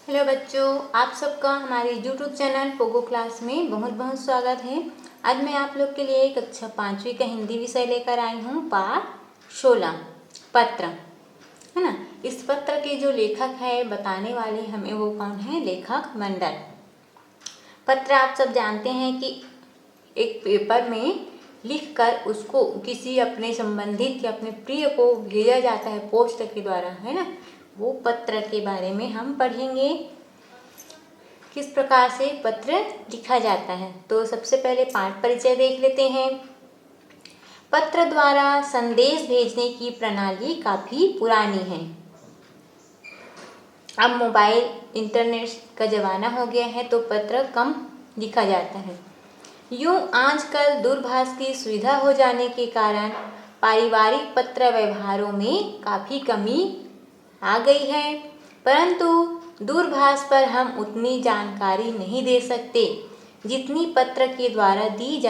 Hello बच्चों, आप सबका हमारे यूट्यूब चैनल पोगो क्लास में बहुत बहुत स्वागत है। आज मैं आप लोग के लिए कक्षा 5वीं का हिंदी विषय लेकर आई हूँ। पाठ 16 पत्र, है ना। इस पत्र के जो लेखक है बताने वाले हमें वो कौन है, लेखक मंडल। पत्र आप सब जानते हैं कि एक पेपर में लिखकर उसको किसी अपने संबंधित या अपने प्रिय को भेजा जाता है पोस्ट के द्वारा, है ना। वो पत्र के बारे में हम पढ़ेंगे, किस प्रकार से पत्र लिखा जाता है। तो सबसे पहले पाठ परिचय देख लेते हैं। पत्र द्वारा संदेश भेजने की प्रणाली काफ़ी पुरानी है। अब मोबाइल इंटरनेट का ज़माना हो गया है तो पत्र कम लिखा जाता है। यूँ आजकल दूरभाष की सुविधा हो जाने के कारण पारिवारिक पत्र व्यवहारों में काफ़ी कमी आ गई है, परंतु दूरभाष पर हम उतनी जानकारी नहीं दे सकते जितनी पत्र के द्वारा दी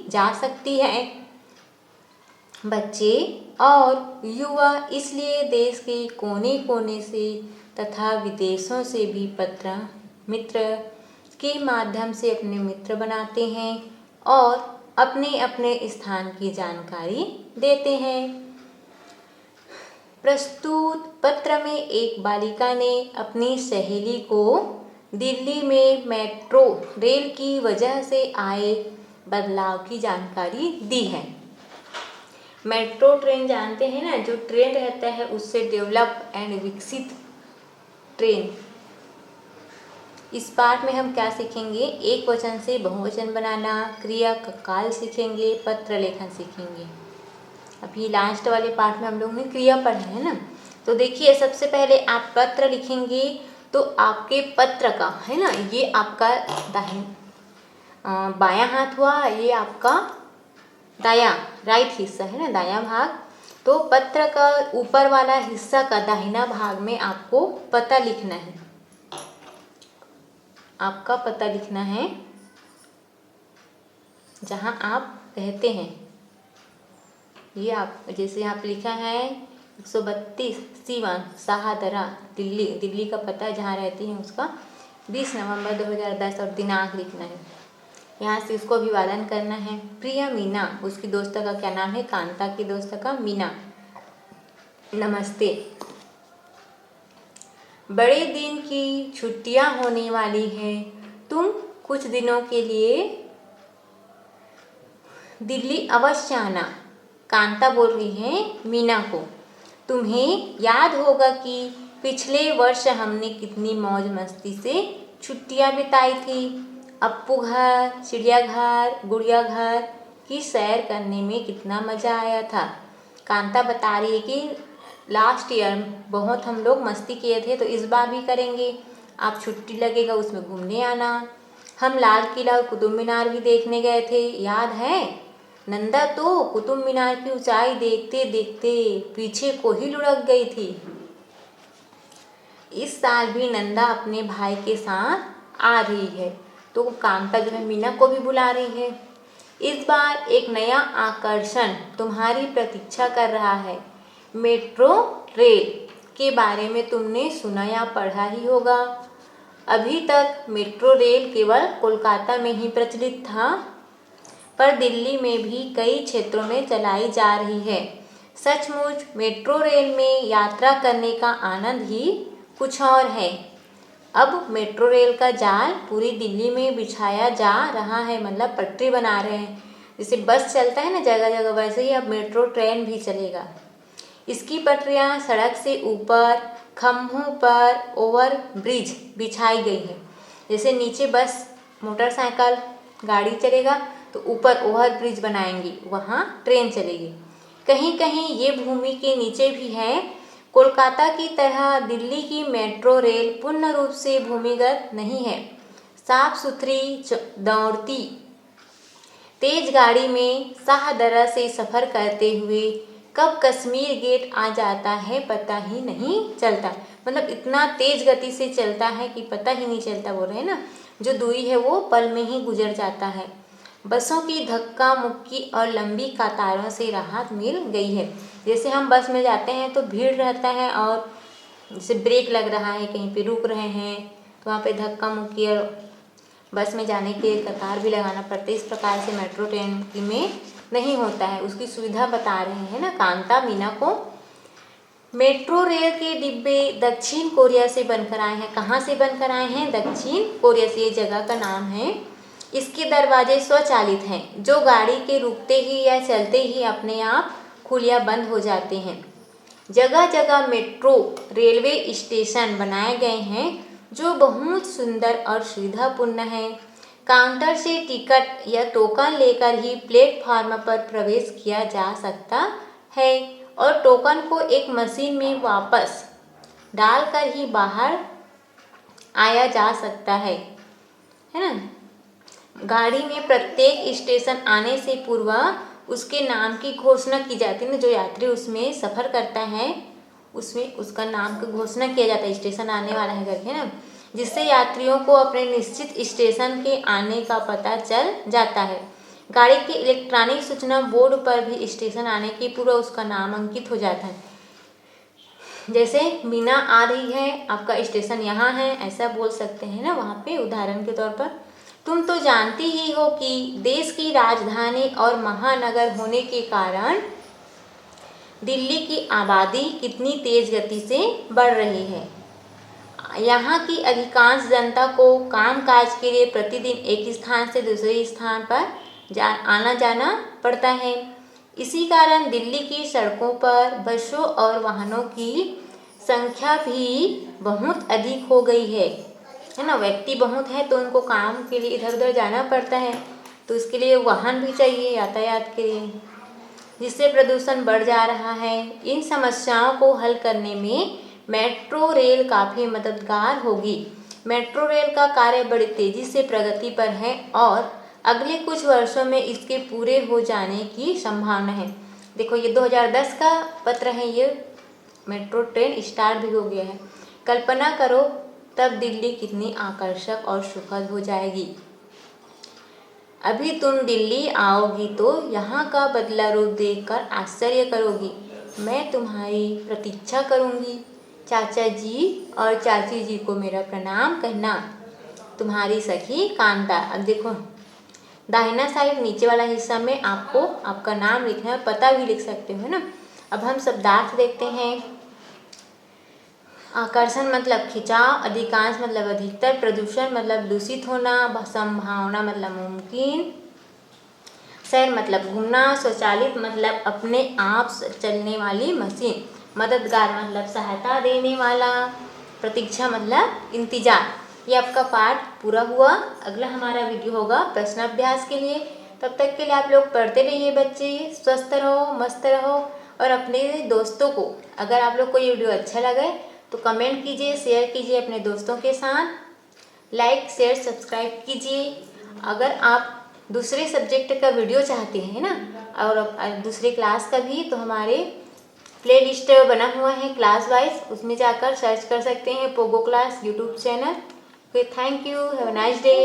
जा सकती है। बच्चे और युवा इसलिए देश के कोने कोने से तथा विदेशों से भी मित्र के माध्यम से अपने मित्र बनाते हैं और अपने अपने स्थान की जानकारी देते हैं। प्रस्तुत पत्र में एक बालिका ने अपनी सहेली को दिल्ली में मेट्रो रेल की वजह से आए बदलाव की जानकारी दी है। मेट्रो ट्रेन जानते हैं ना, जो ट्रेन रहता है उससे डेवलप एंड विकसित ट्रेन। इस पाठ में हम क्या सीखेंगे, एक वचन से बहुवचन बनाना, क्रिया का काल सीखेंगे, पत्र लेखन सीखेंगे। अभी लास्ट वाले पाठ में हम लोग ने क्रिया पढ़ा है ना। तो देखिए, सबसे पहले आप पत्र लिखेंगे तो आपके पत्र का, है ना, ये आपका बायां हाथ हुआ, ये आपका दायां राइट हिस्सा है ना, दायां भाग। तो पत्र का ऊपर वाला हिस्सा का दाहिना भाग में आपको पता लिखना है। आपका पता लिखना है जहां आप रहते हैं। ये आप जैसे आप लिखा है 132 सीवन शाहदरा दिल्ली का पता जहाँ रहती है उसका 20 नवंबर 2010 और दिनांक लिखना है। यहाँ से उसको अभिवादन करना है। प्रिया मीना, उसकी दोस्त का क्या नाम है, कांता की दोस्त का मीना। नमस्ते। बड़े दिन की छुट्टियाँ होने वाली हैं, तुम कुछ दिनों के लिए दिल्ली अवश्य आना। कांता बोल रही है मीना को, तुम्हें याद होगा कि पिछले वर्ष हमने कितनी मौज मस्ती से छुट्टियां बिताई थी। अप्पू घर, चिड़ियाघर, गुड़िया घर की सैर करने में कितना मज़ा आया था। कांता बता रही है कि लास्ट ईयर बहुत हम लोग मस्ती किए थे, तो इस बार भी करेंगे। आप छुट्टी लगेगा उसमें घूमने आना। हम लाल किला और कुतुब मीनार भी देखने गए थे, याद है। नंदा तो कुतुब मीनार की ऊंचाई देखते देखते पीछे को ही लुढ़क गई थी। इस साल भी नंदा अपने भाई के साथ आ रही है। तो कांता जो है मीना को भी बुला रही है। इस बार एक नया आकर्षण तुम्हारी प्रतीक्षा कर रहा है। मेट्रो रेल के बारे में तुमने सुना या पढ़ा ही होगा। अभी तक मेट्रो रेल केवल कोलकाता में ही प्रचलित था, पर दिल्ली में भी कई क्षेत्रों में चलाई जा रही है। सचमुच मेट्रो रेल में यात्रा करने का आनंद ही कुछ और है। अब मेट्रो रेल का जाल पूरी दिल्ली में बिछाया जा रहा है, मतलब पटरी बना रहे हैं। जैसे बस चलता है ना जगह जगह, वैसे ही अब मेट्रो ट्रेन भी चलेगा। इसकी पटरियाँ सड़क से ऊपर खंभों पर ओवर ब्रिज बिछाई गई है। जैसे नीचे बस मोटरसाइकिल गाड़ी चलेगा तो ऊपर ओवर ब्रिज बनाएंगी, वहाँ ट्रेन चलेगी। कहीं कहीं ये भूमि के नीचे भी है। कोलकाता की तरह दिल्ली की मेट्रो रेल पूर्ण रूप से भूमिगत नहीं है। साफ सुथरी दौड़ती तेज गाड़ी में शाहदरा से सफ़र करते हुए कब कश्मीर गेट आ जाता है पता ही नहीं चलता। मतलब इतना तेज गति से चलता है कि पता ही नहीं चलता, बोल रहे हैं ना। जो दूरी है वो पल में ही गुजर जाता है। बसों की धक्का मुक्की और लंबी कतारों से राहत मिल गई है। जैसे हम बस में जाते हैं तो भीड़ रहता है और जैसे ब्रेक लग रहा है, कहीं पे रुक रहे हैं तो वहाँ पे धक्का मुक्की और बस में जाने के कतार भी लगाना पड़ता है। इस प्रकार से मेट्रो ट्रेन में नहीं होता है, उसकी सुविधा बता रहे हैं ना कांता मीना को। मेट्रो रेल के डिब्बे दक्षिण कोरिया से बनकर आए हैं। कहाँ से बनकर आए हैं? दक्षिण कोरिया से, ये जगह का नाम है। इसके दरवाजे स्वचालित हैं, जो गाड़ी के रुकते ही या चलते ही अपने आप खुल या बंद हो जाते हैं। जगह जगह मेट्रो रेलवे स्टेशन बनाए गए हैं जो बहुत सुंदर और सुविधापूर्ण है। काउंटर से टिकट या टोकन लेकर ही प्लेटफॉर्म पर प्रवेश किया जा सकता है और टोकन को एक मशीन में वापस डालकर ही बाहर आया जा सकता है ना। गाड़ी में प्रत्येक स्टेशन आने से पूर्व उसके नाम की घोषणा की जाती है ना। जो यात्री उसमें सफ़र करता है उसमें उसका नाम की घोषणा किया जाता है, स्टेशन आने वाला है करके ना, जिससे यात्रियों को अपने निश्चित स्टेशन के आने का पता चल जाता है। गाड़ी के इलेक्ट्रॉनिक सूचना बोर्ड पर भी स्टेशन आने के पूर्व उसका नाम अंकित हो जाता है। जैसे मीना आ रही है, आपका स्टेशन यहाँ है, ऐसा बोल सकते हैं ना वहाँ पे उदाहरण के तौर पर। तुम तो जानती ही हो कि देश की राजधानी और महानगर होने के कारण दिल्ली की आबादी कितनी तेज गति से बढ़ रही है। यहाँ की अधिकांश जनता को कामकाज के लिए प्रतिदिन एक स्थान से दूसरे स्थान पर आना जाना पड़ता है। इसी कारण दिल्ली की सड़कों पर बसों और वाहनों की संख्या भी बहुत अधिक हो गई है ना। व्यक्ति बहुत है तो उनको काम के लिए इधर उधर जाना पड़ता है, तो उसके लिए वाहन भी चाहिए यातायात के लिए, जिससे प्रदूषण बढ़ जा रहा है। इन समस्याओं को हल करने में मेट्रो रेल काफ़ी मददगार होगी। मेट्रो रेल का कार्य बड़ी तेज़ी से प्रगति पर है और अगले कुछ वर्षों में इसके पूरे हो जाने की संभावना है। देखो ये 2010 का पत्र है, ये मेट्रो ट्रेन स्टार्ट भी हो गया है। कल्पना करो तब दिल्ली कितनी आकर्षक और सुखद हो जाएगी। अभी तुम दिल्ली आओगी तो यहाँ का बदला रूप देखकर आश्चर्य करोगी। मैं तुम्हारी प्रतीक्षा करूँगी। चाचा जी और चाची जी को मेरा प्रणाम कहना। तुम्हारी सखी कांता। अब देखो दाहिना साइड नीचे वाला हिस्सा में आपको आपका नाम लिखना है, पता भी लिख सकते हो ना। अब हम शब्दार्थ देखते हैं। आकर्षण मतलब खिंचाव, अधिकांश मतलब अधिकतर, प्रदूषण मतलब दूषित होना, संभावना मतलब मुमकिन, सैर मतलब घूमना, स्वचालित मतलब अपने आप चलने वाली मशीन, मददगार मतलब सहायता देने वाला, प्रतीक्षा मतलब इंतजार। ये आपका पाठ पूरा हुआ। अगला हमारा वीडियो होगा प्रश्नाभ्यास के लिए। तब तक के लिए आप लोग पढ़ते रहिए बच्चे, स्वस्थ रहो, मस्त रहो। और अपने दोस्तों को, अगर आप लोग को ये वीडियो अच्छा लगे तो कमेंट कीजिए, शेयर कीजिए अपने दोस्तों के साथ, लाइक शेयर सब्सक्राइब कीजिए। अगर आप दूसरे सब्जेक्ट का वीडियो चाहते हैं ना और दूसरे क्लास का भी, तो हमारे प्लेलिस्ट बना हुआ है क्लास वाइज, उसमें जाकर सर्च कर सकते हैं Pogo class YouTube channel. Okay, thank you, have a nice day.